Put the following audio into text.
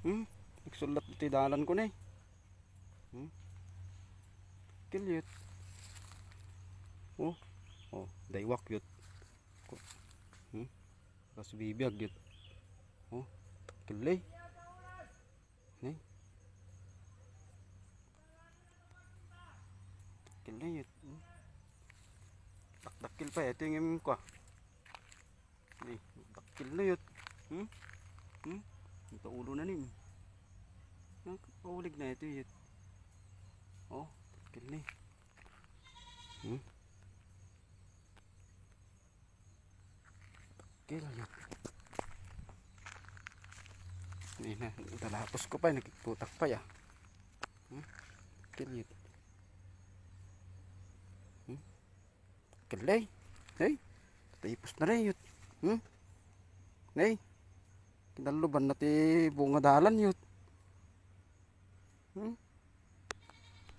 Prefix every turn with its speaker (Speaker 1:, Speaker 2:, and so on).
Speaker 1: Nagsulat iti dalan ko na eh. Kilyot. Oh, oh, daywak yut. Kas bibiyag yut. Oh, kilay. Nay. Kilay yut. Dakil pa ito yung ko. Nay, dakil na yut. Ito ulo na nin. Paulig na ito yut. Oh, dakil na. Dakil yut. Ini na, talapos ko pa, nagputak pa ya. Dakil yut. Kilay. Hey, tapos na rin yut. Hey, kinaluban na ti bunga dalan yut.